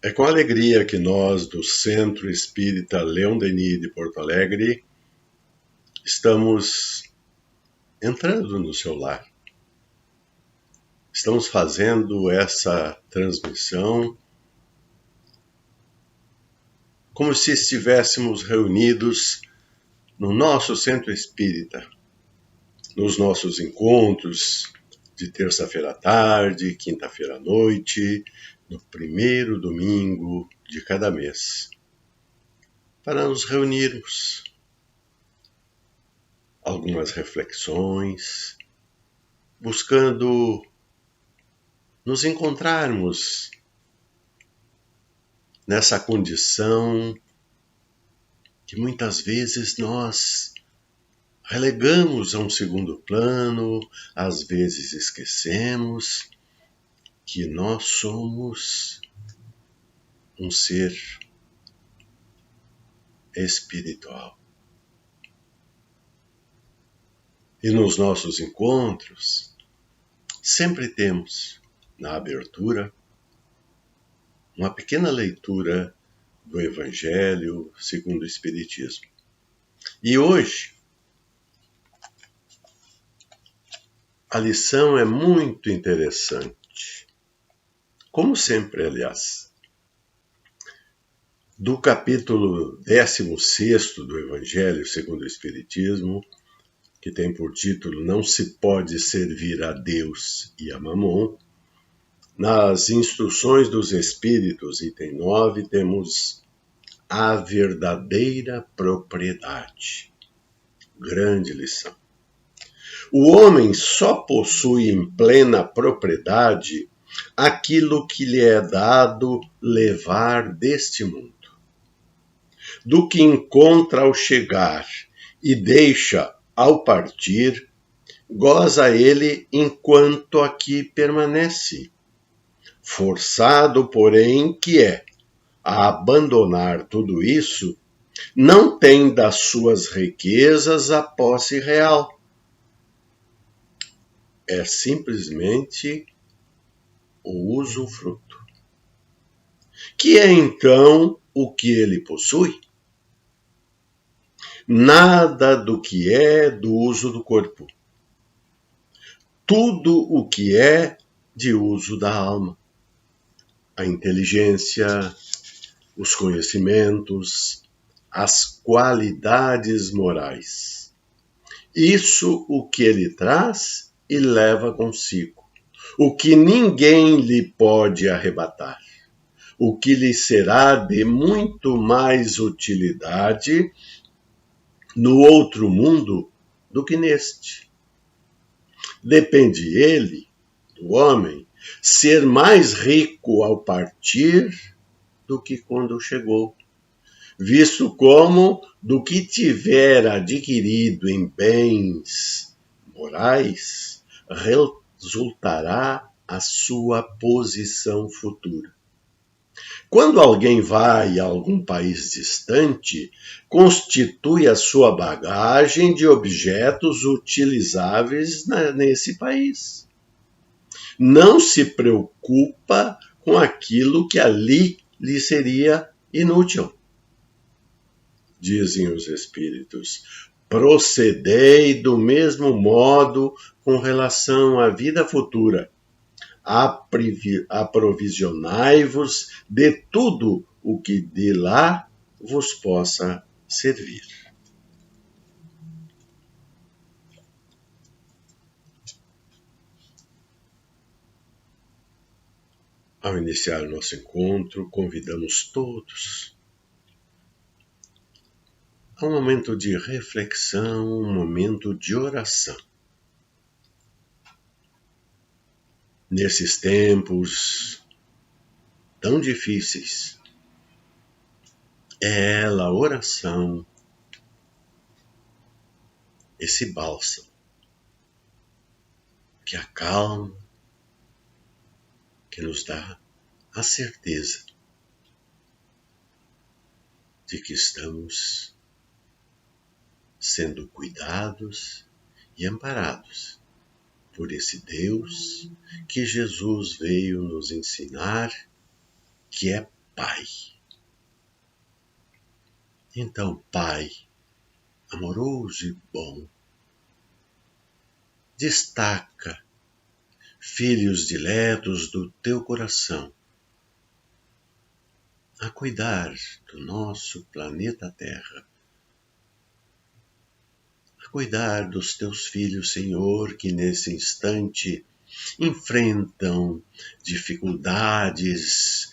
É com alegria que nós, do Centro Espírita Leon Denis de Porto Alegre, estamos entrando no seu lar. Estamos fazendo essa transmissão como se estivéssemos reunidos no nosso Centro Espírita, nos nossos encontros de terça-feira à tarde, quinta-feira à noite, no primeiro domingo de cada mês, para nos reunirmos. Algumas reflexões, buscando nos encontrarmos nessa condição que muitas vezes nós relegamos a um segundo plano, às vezes esquecemos que nós somos um ser espiritual. E nos nossos encontros, sempre temos, na abertura, uma pequena leitura do Evangelho segundo o Espiritismo. E hoje, a lição é muito interessante. Como sempre, aliás. Do capítulo 16 do Evangelho segundo o Espiritismo, que tem por título Não se pode servir a Deus e a Mamon, nas Instruções dos Espíritos, item 9, temos a verdadeira propriedade. Grande lição. O homem só possui em plena propriedade aquilo que lhe é dado levar deste mundo. Do que encontra ao chegar e deixa ao partir, goza ele enquanto aqui permanece. Forçado, porém, que é a abandonar tudo isso, não tem das suas riquezas a posse real. É simplesmente o usufruto. Que é então o que ele possui? Nada do que é do uso do corpo. Tudo o que é de uso da alma. A inteligência, os conhecimentos, as qualidades morais. Isso o que ele traz e leva consigo. O que ninguém lhe pode arrebatar. O que lhe será de muito mais utilidade no outro mundo do que neste. Depende ele, do homem, ser mais rico ao partir do que quando chegou, visto como do que tiver adquirido em bens morais, resultará a sua posição futura. Quando alguém vai a algum país distante, constitui a sua bagagem de objetos utilizáveis nesse país. Não se preocupa com aquilo que ali lhe seria inútil. Dizem os espíritos, procedei do mesmo modo com relação à vida futura. Aprovisionai-vos de tudo o que de lá vos possa servir. Ao iniciar o nosso encontro, convidamos todos a um momento de reflexão, um momento de oração. Nesses tempos tão difíceis, é ela a oração, esse bálsamo que acalma, que nos dá a certeza de que estamos sendo cuidados e amparados por esse Deus que Jesus veio nos ensinar, que é Pai. Então, Pai, amoroso e bom, destaca filhos diletos do teu coração a cuidar do nosso planeta Terra, a cuidar dos teus filhos, Senhor, que nesse instante enfrentam dificuldades,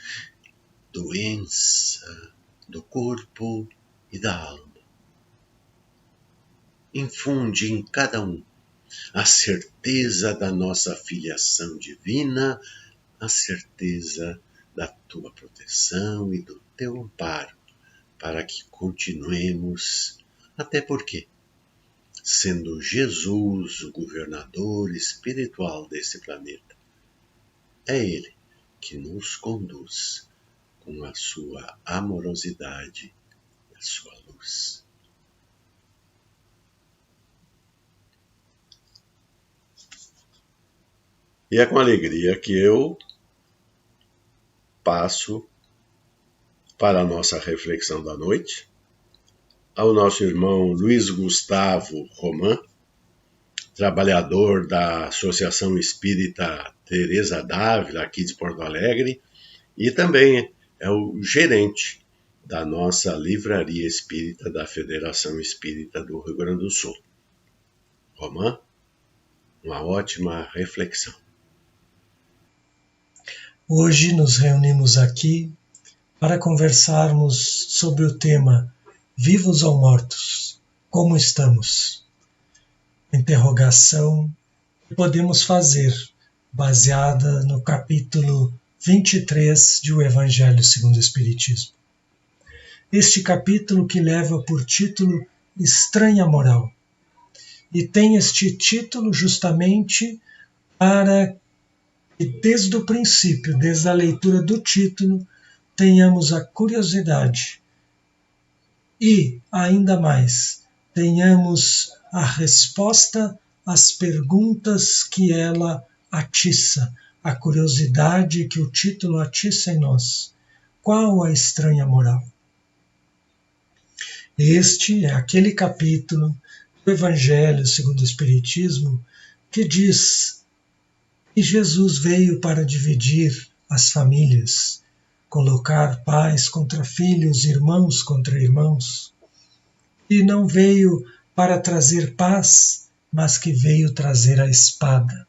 doença do corpo e da alma. Infunde em cada um a certeza da nossa filiação divina, a certeza da tua proteção e do teu amparo, para que continuemos, até porque, sendo Jesus o governador espiritual desse planeta, é Ele que nos conduz com a sua amorosidade e a sua luz. E é com alegria que eu passo para a nossa reflexão da noite ao nosso irmão Luiz Gustavo Roman, trabalhador da Associação Espírita Teresa d'Ávila, aqui de Porto Alegre, e também é o gerente da nossa Livraria Espírita da Federação Espírita do Rio Grande do Sul. Roman, uma ótima reflexão. Hoje nos reunimos aqui para conversarmos sobre o tema Vivos ou Mortos? Como estamos? Interrogação que podemos fazer baseada no capítulo 23 de O Evangelho segundo o Espiritismo. Este capítulo que leva por título Estranha Moral. E tem este título justamente para que desde o princípio, desde a leitura do título, tenhamos a curiosidade e, ainda mais, tenhamos a resposta às perguntas que ela atiça, a curiosidade que o título atiça em nós. Qual a estranha moral? Este é aquele capítulo do Evangelho segundo o Espiritismo que diz que Jesus veio para dividir as famílias, colocar pais contra filhos, irmãos contra irmãos, e não veio para trazer paz, mas que veio trazer a espada.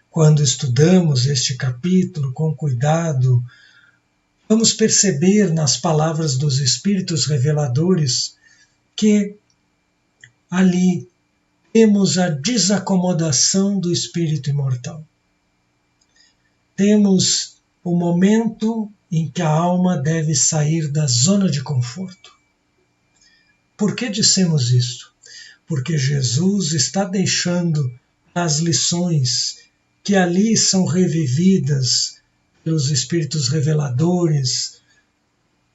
Quando estudamos este capítulo com cuidado, vamos perceber nas palavras dos Espíritos reveladores que ali temos a desacomodação do espírito imortal. Temos o momento em que a alma deve sair da zona de conforto. Por que dissemos isto? Porque Jesus está deixando as lições que ali são revividas pelos Espíritos reveladores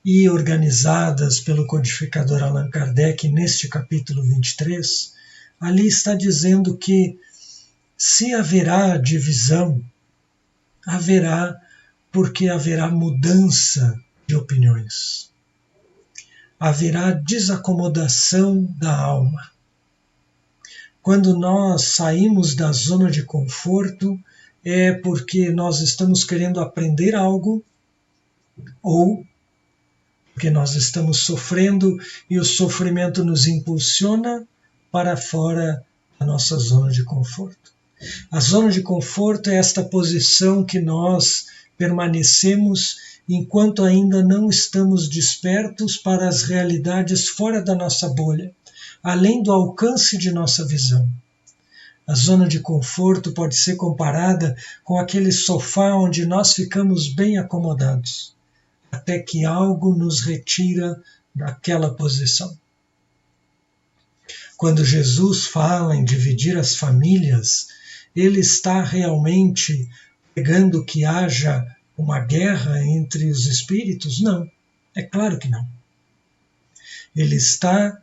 e organizadas pelo codificador Allan Kardec neste capítulo 23, ali está dizendo que se haverá divisão, haverá porque haverá mudança de opiniões. Haverá desacomodação da alma. Quando nós saímos da zona de conforto, é porque nós estamos querendo aprender algo ou porque nós estamos sofrendo e o sofrimento nos impulsiona para fora da nossa zona de conforto. A zona de conforto é esta posição que nós permanecemos enquanto ainda não estamos despertos para as realidades fora da nossa bolha, além do alcance de nossa visão. A zona de conforto pode ser comparada com aquele sofá onde nós ficamos bem acomodados, até que algo nos retira daquela posição. Quando Jesus fala em dividir as famílias, ele está realmente pregando que haja uma guerra entre os espíritos? Não, é claro que não. Ele está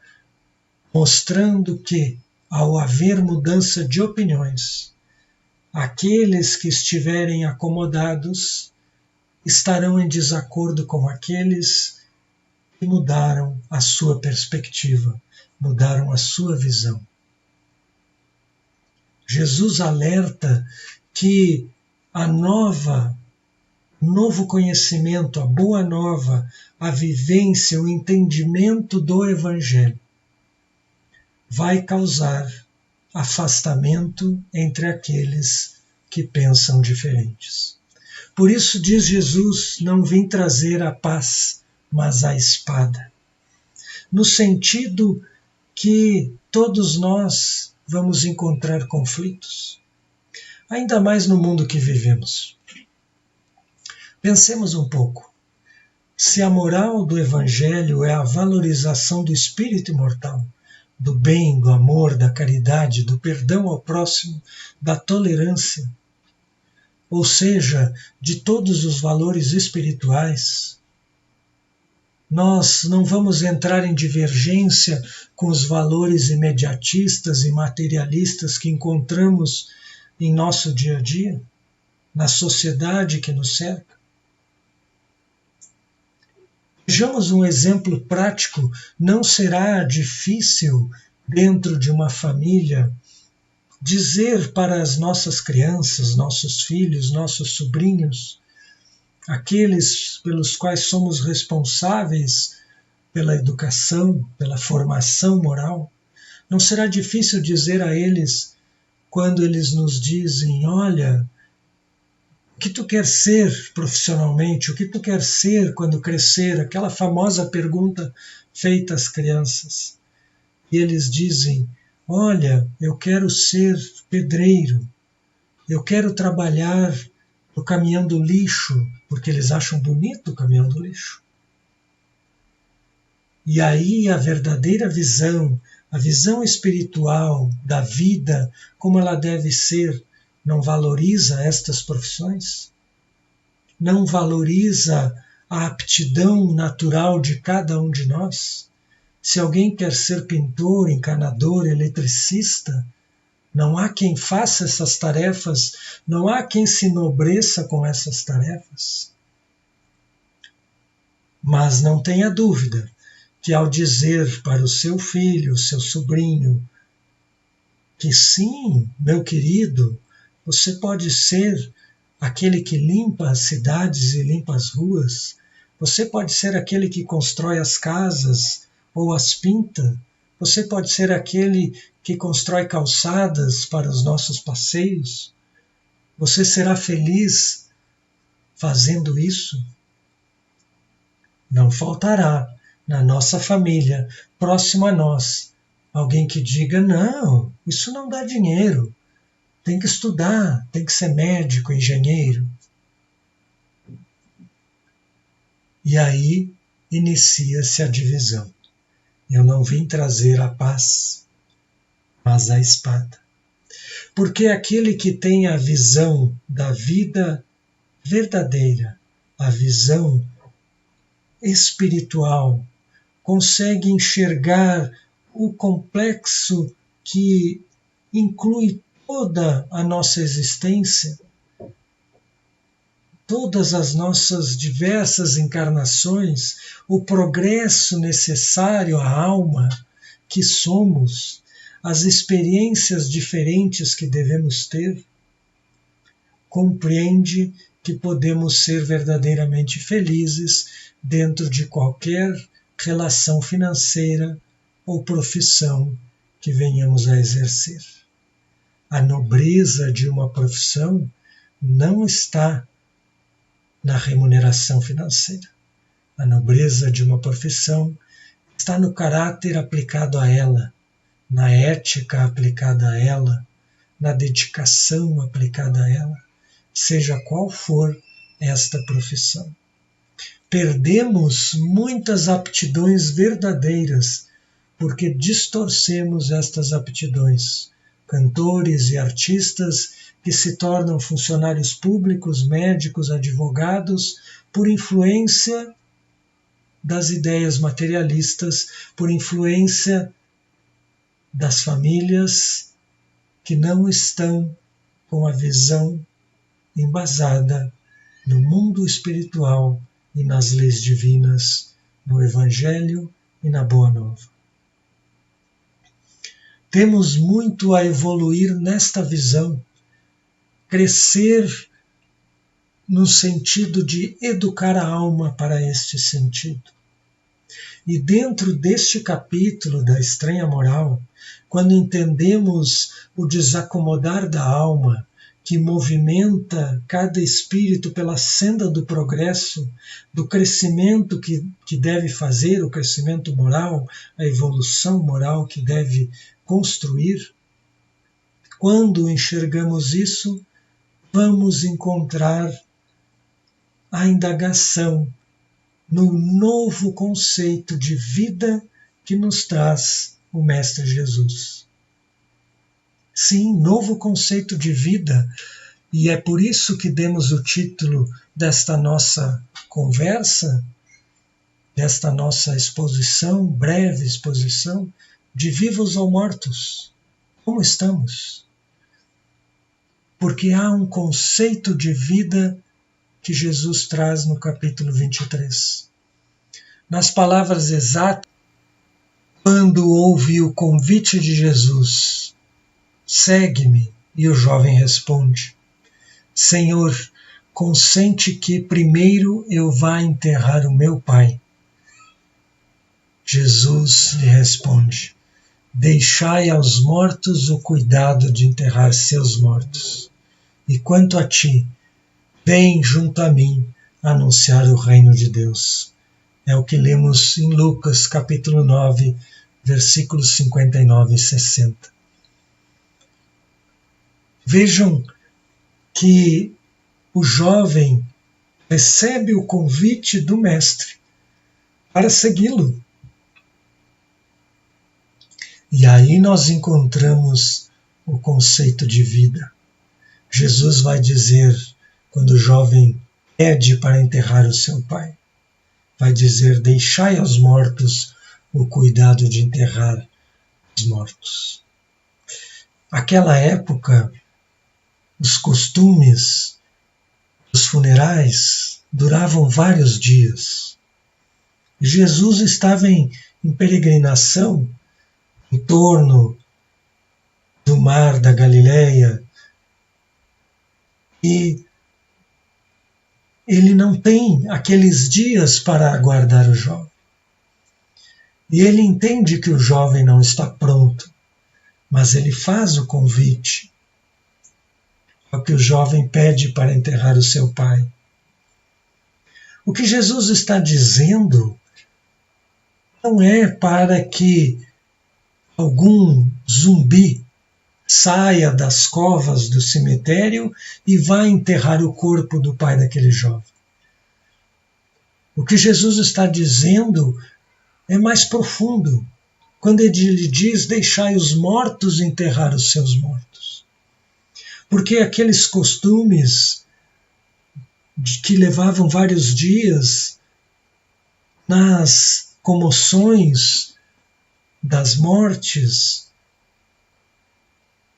mostrando que, ao haver mudança de opiniões, aqueles que estiverem acomodados estarão em desacordo com aqueles que mudaram a sua perspectiva, mudaram a sua visão. Jesus alerta que o novo conhecimento, a boa nova, a vivência, o entendimento do Evangelho vai causar afastamento entre aqueles que pensam diferentes. Por isso diz Jesus, não vim trazer a paz, mas a espada. No sentido que todos nós vamos encontrar conflitos, ainda mais no mundo que vivemos. Pensemos um pouco. Se a moral do Evangelho é a valorização do espírito imortal, do bem, do amor, da caridade, do perdão ao próximo, da tolerância, ou seja, de todos os valores espirituais, nós não vamos entrar em divergência com os valores imediatistas e materialistas que encontramos em nosso dia a dia, na sociedade que nos cerca. Vejamos um exemplo prático. Não será difícil, dentro de uma família, dizer para as nossas crianças, nossos filhos, nossos sobrinhos, aqueles pelos quais somos responsáveis pela educação, pela formação moral, não será difícil dizer a eles, quando eles nos dizem, olha, o que tu quer ser profissionalmente? O que tu quer ser quando crescer? Aquela famosa pergunta feita às crianças. E eles dizem, olha, eu quero ser pedreiro, eu quero trabalhar no caminhão do lixo, porque eles acham bonito o caminhão do lixo. E aí a verdadeira visão, a visão espiritual da vida, como ela deve ser, não valoriza estas profissões? Não valoriza a aptidão natural de cada um de nós? Se alguém quer ser pintor, encanador, eletricista, não há quem faça essas tarefas, não há quem se enobreça com essas tarefas. Mas não tenha dúvida que ao dizer para o seu filho, seu sobrinho, que sim, meu querido, você pode ser aquele que limpa as cidades e limpa as ruas, você pode ser aquele que constrói as casas ou as pinta, você pode ser aquele que constrói calçadas para os nossos passeios. Você será feliz fazendo isso? Não faltará na nossa família, próximo a nós, alguém que diga, não, isso não dá dinheiro, tem que estudar, tem que ser médico, engenheiro. E aí inicia-se a divisão. Eu não vim trazer a paz, mas a espada. Porque aquele que tem a visão da vida verdadeira, a visão espiritual, consegue enxergar o complexo que inclui toda a nossa existência, todas as nossas diversas encarnações, o progresso necessário à alma que somos, as experiências diferentes que devemos ter, compreende que podemos ser verdadeiramente felizes dentro de qualquer relação financeira ou profissão que venhamos a exercer. A nobreza de uma profissão não está na remuneração financeira. A nobreza de uma profissão está no caráter aplicado a ela, na ética aplicada a ela, na dedicação aplicada a ela, seja qual for esta profissão. Perdemos muitas aptidões verdadeiras porque distorcemos estas aptidões. Cantores e artistas que se tornam funcionários públicos, médicos, advogados, por influência das ideias materialistas, por influência das famílias que não estão com a visão embasada no mundo espiritual e nas leis divinas, no Evangelho e na Boa Nova. Temos muito a evoluir nesta visão, crescer no sentido de educar a alma para este sentido. E dentro deste capítulo da estranha moral, quando entendemos o desacomodar da alma, que movimenta cada espírito pela senda do progresso, do crescimento que deve fazer, o crescimento moral, a evolução moral que deve construir, quando enxergamos isso, vamos encontrar a indagação no novo conceito de vida que nos traz o Mestre Jesus. Sim, novo conceito de vida, e é por isso que demos o título desta nossa conversa, desta nossa exposição, breve exposição, de vivos ou mortos. Como estamos? Porque há um conceito de vida que Jesus traz no capítulo 23. Nas palavras exatas, quando ouve o convite de Jesus, segue-me, e o jovem responde, Senhor, consente que primeiro eu vá enterrar o meu pai. Jesus lhe responde, deixai aos mortos o cuidado de enterrar seus mortos. E quanto a ti, vem junto a mim anunciar o reino de Deus. É o que lemos em Lucas capítulo 9, versículos 59 e 60. Vejam que o jovem recebe o convite do Mestre para segui-lo. E aí nós encontramos o conceito de vida. Jesus vai dizer, quando o jovem pede para enterrar o seu pai, vai dizer, deixai aos mortos o cuidado de enterrar os mortos. Naquela época, os costumes dos funerais duravam vários dias. Jesus estava em peregrinação em torno do mar da Galileia e ele não tem aqueles dias para aguardar o jovem. E ele entende que o jovem não está pronto, mas ele faz o convite ao que o jovem pede para enterrar o seu pai. O que Jesus está dizendo não é para que algum zumbi saia das covas do cemitério e vá enterrar o corpo do pai daquele jovem. O que Jesus está dizendo é mais profundo, quando ele lhe diz, deixai os mortos enterrar os seus mortos. Porque aqueles costumes que levavam vários dias nas comoções das mortes,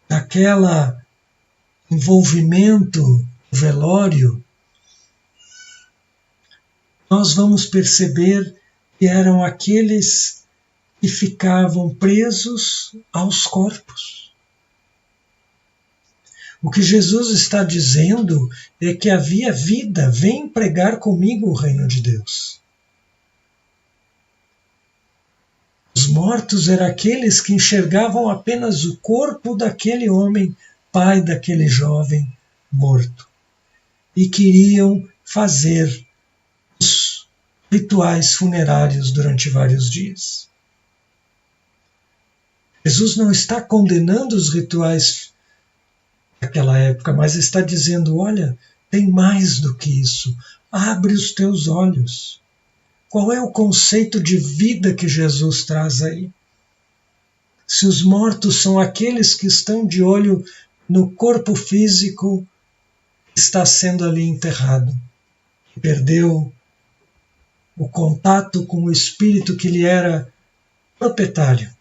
daquela envolvimento do velório, nós vamos perceber que eram aqueles que ficavam presos aos corpos. O que Jesus está dizendo é que havia vida, vem pregar comigo o reino de Deus. Os mortos eram aqueles que enxergavam apenas o corpo daquele homem, pai daquele jovem morto, e queriam fazer os rituais funerários durante vários dias. Jesus não está condenando os rituais daquela época, mas está dizendo, olha, tem mais do que isso. Abre os teus olhos. Qual é o conceito de vida que Jesus traz aí? Se os mortos são aqueles que estão de olho no corpo físico que está sendo ali enterrado, que perdeu o contato com o espírito que lhe era proprietário,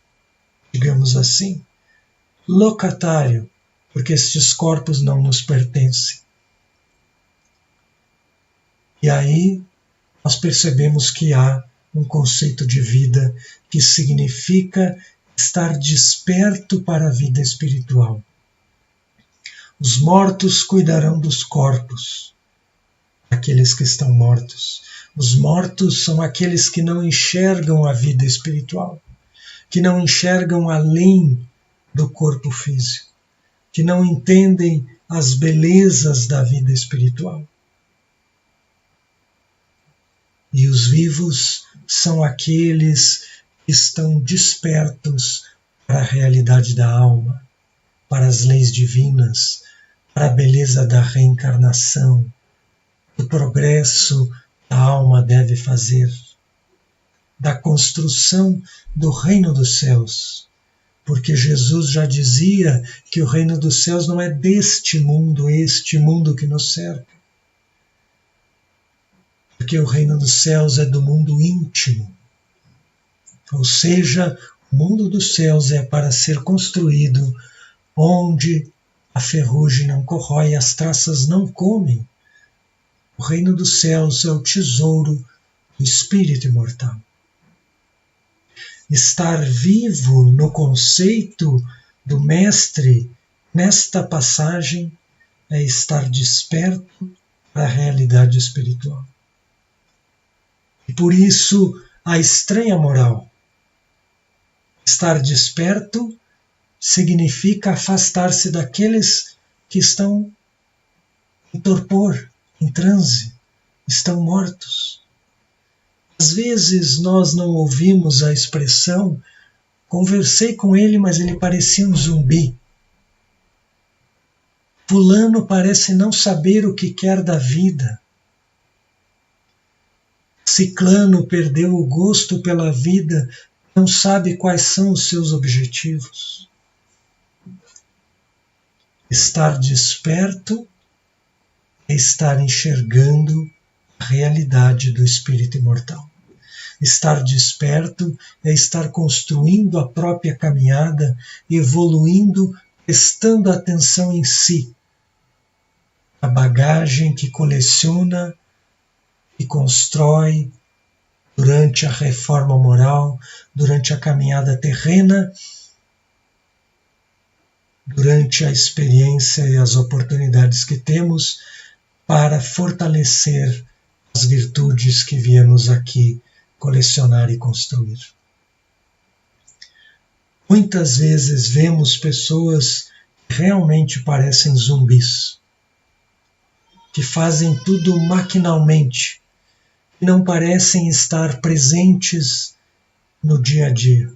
digamos assim, locatário, porque estes corpos não nos pertencem. E aí nós percebemos que há um conceito de vida que significa estar desperto para a vida espiritual. Os mortos cuidarão dos corpos, aqueles que estão mortos. Os mortos são aqueles que não enxergam a vida espiritual, que não enxergam além do corpo físico, que não entendem as belezas da vida espiritual. E os vivos são aqueles que estão despertos para a realidade da alma, para as leis divinas, para a beleza da reencarnação, do progresso que a alma deve fazer, da construção do reino dos céus. Porque Jesus já dizia que o reino dos céus não é deste mundo, este mundo que nos cerca. Porque o reino dos céus é do mundo íntimo. Ou seja, o mundo dos céus é para ser construído onde a ferrugem não corrói, as traças não comem. O reino dos céus é o tesouro do espírito imortal. Estar vivo no conceito do Mestre nesta passagem é estar desperto para a realidade espiritual. E por isso a estranha moral. Estar desperto significa afastar-se daqueles que estão em torpor, em transe, estão mortos. Às vezes nós não ouvimos a expressão, conversei com ele, mas ele parecia um zumbi. Fulano parece não saber o que quer da vida. Ciclano perdeu o gosto pela vida, não sabe quais são os seus objetivos. Estar desperto é estar enxergando a realidade do espírito imortal. Estar desperto é estar construindo a própria caminhada, evoluindo, prestando atenção em si. A bagagem que coleciona e constrói durante a reforma moral, durante a caminhada terrena, durante a experiência e as oportunidades que temos para fortalecer as virtudes que viemos aqui colecionar e construir. Muitas vezes vemos pessoas que realmente parecem zumbis, que fazem tudo maquinalmente, que não parecem estar presentes no dia a dia,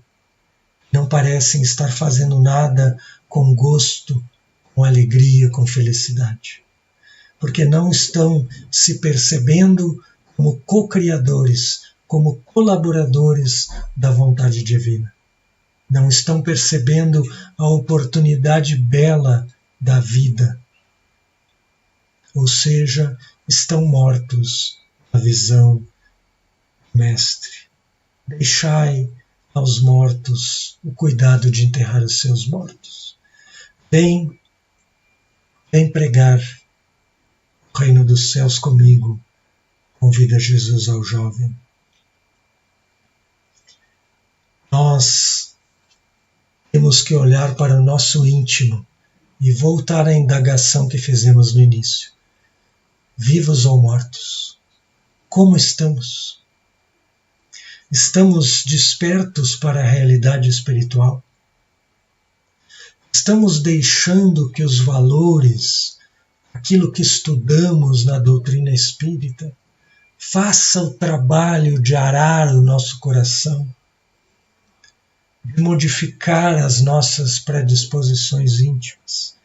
não parecem estar fazendo nada com gosto, com alegria, com felicidade, porque não estão se percebendo como co-criadores, como colaboradores da vontade divina. Não estão percebendo a oportunidade bela da vida. Ou seja, estão mortos na visão do Mestre. Deixai aos mortos o cuidado de enterrar os seus mortos. Vem pregar o reino dos céus comigo, convida Jesus ao jovem. Nós temos que olhar para o nosso íntimo e voltar à indagação que fizemos no início. Vivos ou mortos? Como estamos? Estamos despertos para a realidade espiritual? Estamos deixando que os valores, aquilo que estudamos na doutrina espírita, faça o trabalho de arar o nosso coração, de modificar as nossas predisposições íntimas,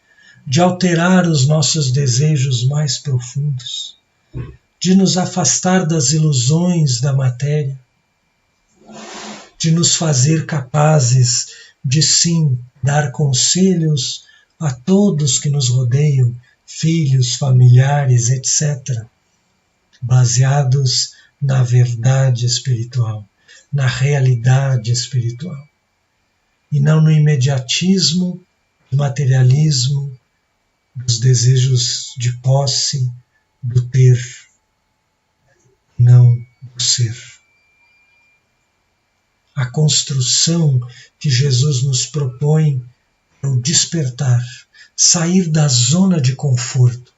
de alterar os nossos desejos mais profundos, de nos afastar das ilusões da matéria, de nos fazer capazes de sim dar conselhos a todos que nos rodeiam, filhos, familiares, etc., baseados na verdade espiritual, na realidade espiritual, e não no imediatismo, do materialismo, dos desejos de posse, do ter. não do ser. A construção que Jesus nos propõe é o despertar, sair da zona de conforto,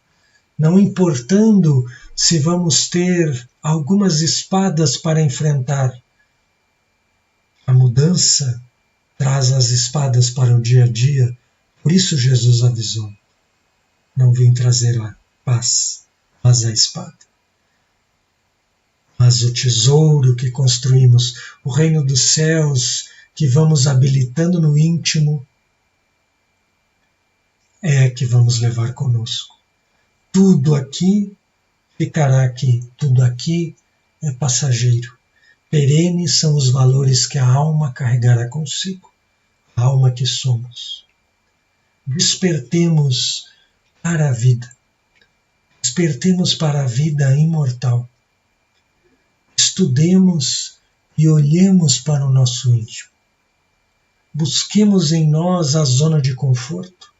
não importando se vamos ter algumas espadas para enfrentar. A mudança traz as espadas para o dia a dia, por isso Jesus avisou: não vim trazer a paz, mas a espada. Mas o tesouro que construímos, o reino dos céus que vamos habilitando no íntimo, é que vamos levar conosco. Tudo aqui ficará aqui, tudo aqui é passageiro. Perenes são os valores que a alma carregará consigo, a alma que somos. Despertemos para a vida. Despertemos para a vida imortal. Estudemos e olhemos para o nosso íntimo. Busquemos em nós a zona de conforto.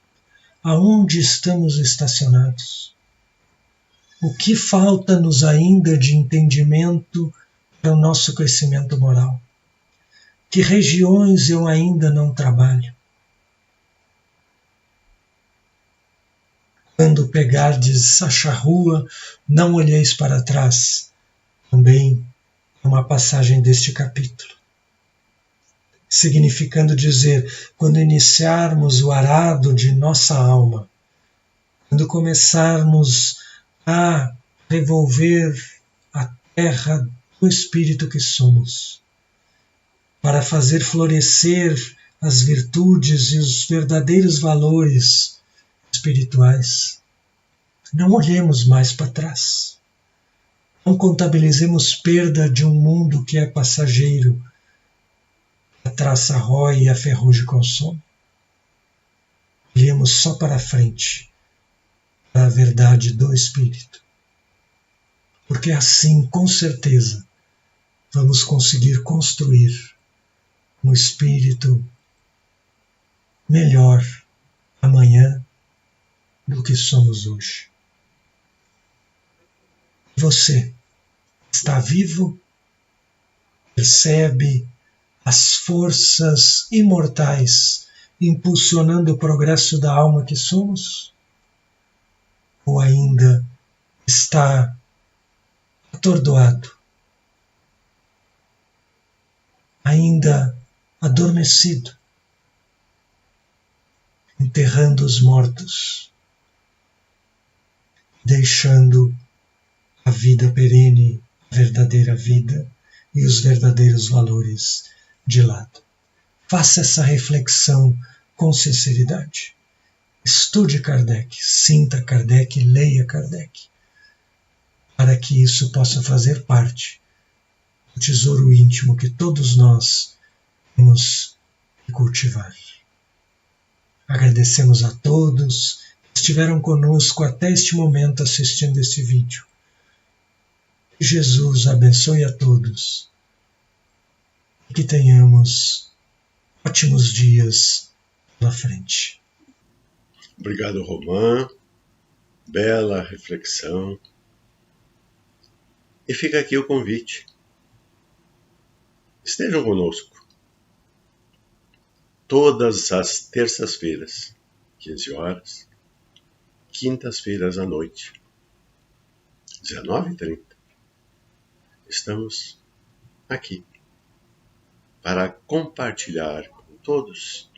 Aonde estamos estacionados? O que falta-nos ainda de entendimento para o nosso crescimento moral? Que regiões eu ainda não trabalho? Quando pegardes a charrua, não olheis para trás. Também é uma passagem deste capítulo. Significando dizer, quando iniciarmos o arado de nossa alma, quando começarmos a revolver a terra do espírito que somos, para fazer florescer as virtudes e os verdadeiros valores espirituais, não olhemos mais para trás. Não contabilizemos perda de um mundo que é passageiro. A traça rói e a ferrugem consome. Olhemos só para frente, para a verdade do Espírito. Porque assim, com certeza, vamos conseguir construir um espírito melhor amanhã do que somos hoje. Você está vivo? Percebe as forças imortais impulsionando o progresso da alma que somos? Ou ainda está atordoado? Ainda adormecido? Enterrando os mortos, deixando a vida perene, a verdadeira vida e os verdadeiros valores de lado. Faça essa reflexão com sinceridade. Estude Kardec, sinta Kardec, leia Kardec, para que isso possa fazer parte do tesouro íntimo que todos nós temos que cultivar. Agradecemos a todos que estiveram conosco até este momento assistindo este vídeo. Que Jesus abençoe a todos e que tenhamos ótimos dias pela frente. Obrigado, Romã. Bela reflexão. E fica aqui o convite. Estejam conosco. Todas as terças-feiras, 15 horas, quintas-feiras à noite, 19h30. Estamos aqui para compartilhar com todos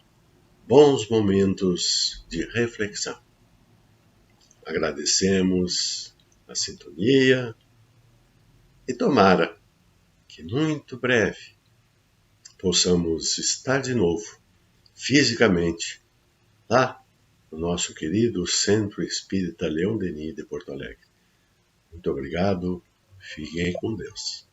bons momentos de reflexão. Agradecemos a sintonia e tomara que muito breve possamos estar de novo fisicamente lá no nosso querido Centro Espírita Leão Denis de Porto Alegre. Muito obrigado, fiquem com Deus.